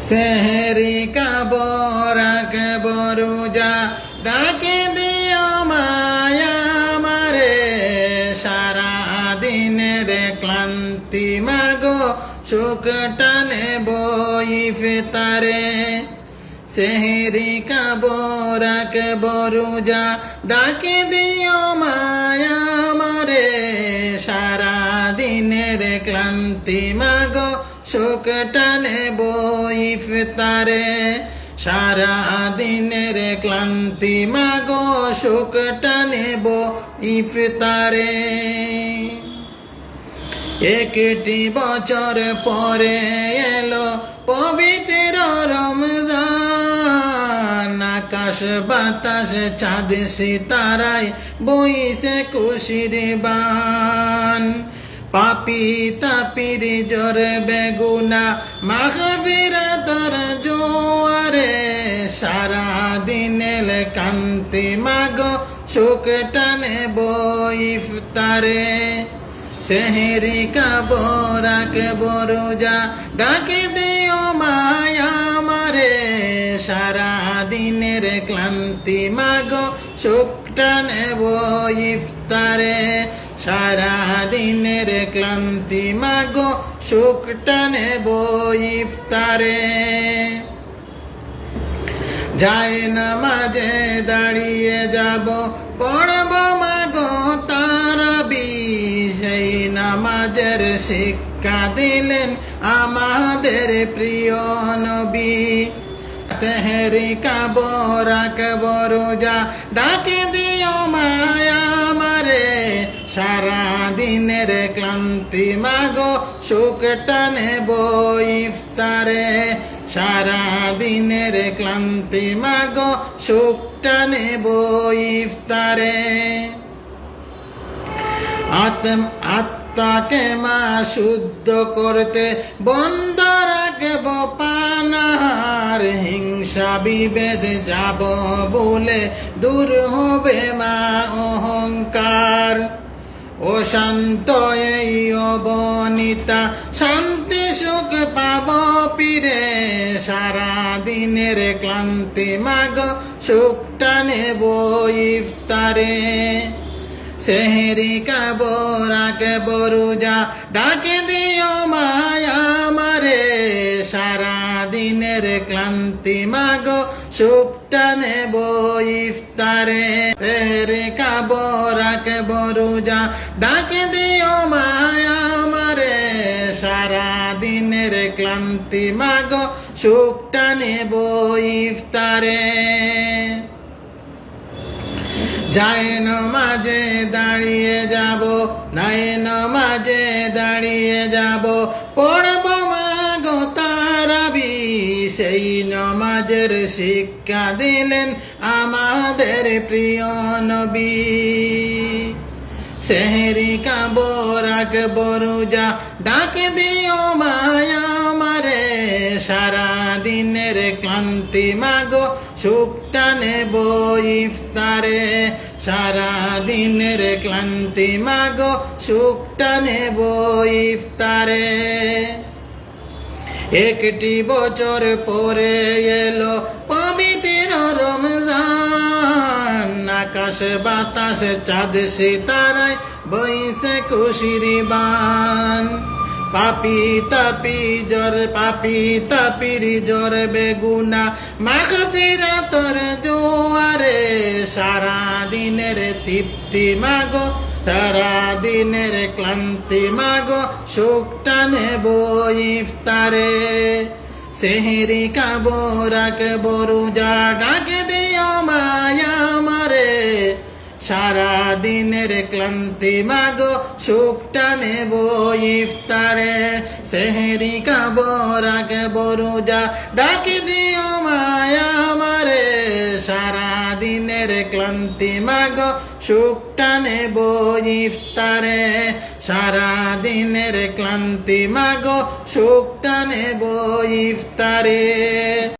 সেহেরি খাবো রাখবো রোজা, ডাকে দিও মায়া আমারে। সারা দিনের ক্লান্তি মাগো, সুখটা নেব ইফতারে। সেহেরি খাবো রাখবো রোজা, ডাকে দিও মায়া আমারে। সারা দিনের ক্লান্তি মাগো, সুখটা নেব ইফতারে। সারা দিনের ক্লান্তি মাগো, সুখটা নেব ইফতারে। একটি বছর পরে এলো পবিত্র রমজান। আকাশ বাতাস চাঁদ সিতারায় বইছে খুশির বান। পাপি তাপির জোর বেগুনা মাগফিরাতের জোয়ারে। সারা দিনের কান্তি মাগো, সুখটা নেব ইফতারে। সেহেরি খাবো রাখবো রোজা, ডাকে দিও মায়া আমারে। সারা দিনের ক্লান্তি মাগো, সুখটা নেব ইফতারে। সারা দিনের ক্লান্তি মাগো, সুখটা নেব ইফতারে। যায় নামাজে দাঁড়িয়ে যাব, পড়ব মাগো তারাবি। সেই নামাজের শিক্ষা দিলেন আমাদের প্রিয় নবী। সেহেরি খাবো রাখবো রোজা, ডাকে দিও মায়া আমারে। সারা দিনের ক্লান্তি মাগো, সুখটা নেব ইফতারে। সারা দিনের ক্লান্তি মাগো, সুখটা নেব ইফতারে। আত্মাকে মা শুদ্ধ করতে বন্ধ রাখব পানাহার। হিংসা বিভেদ যাব বলে, দূর হবে মা অহংকার। ও শান্ত এই অবনীতা, শান্তি সুখ পাব পিরে। সারা দিনের ক্লান্তি মাগো, সুখটা নেব ইফতারে। সেহেরি খাবো রাখবো রোজা, ডাকে দিও মায়া আমারে। সারা দিনের ক্লান্তি মাগো, সুখটা নেব ইফতারে। সেহেরি খাবো রাখবো রোজা, ডাকে দিও মায়া আমারে। সারা দিনের ক্লান্তি মাগো, সুখটা নেব ইফতারে। যায় নামাজে দাঁড়িয়ে যাব, নাই নামাজে দাঁড়িয়ে যাব, পড়ব মাগো তারাবি। সেই নামাজের শিক্ষা দিলেন আমাদের প্রিয় নবী। সেহেরি খাবো রাখবো রোজা, ডাকে দিও মায়া আমারে। সারা দিনের ক্লান্তি মাগো, সুখটা নেব ইফতারে। সারা দিনের ক্লান্তি মাগো, সুখটা নেব ইফতারে। একটি বছর পরে এলো পবিত্র রমজান। আকাশ বাতাস চাঁদ সিতারায় বইছে খুশির বান। পাপি তাপির জোর বেগুনা মাগফিরাতের জোয়ারে। সারা দিনের তৃপ্তি মাগো, সারা দিনের ক্লান্তি মাগো, সুখটা নেব ইফতারে। সেহেরি খাবো রাখবো রোজা, ডাকে দিও মায়া আমারে। সারা দিনের ক্লান্তি মাগো, সুখটা নেব ইফতারে। সেহেরি খাবো রাখবো রোজা, ডাকে দিও মায়া আমারে। সারা দিনের ক্লান্তি মাগো, সুখটা নেব ইফতারে। সারা দিনের ক্লান্তি মাগো, সুখটা নেব ইফতারে।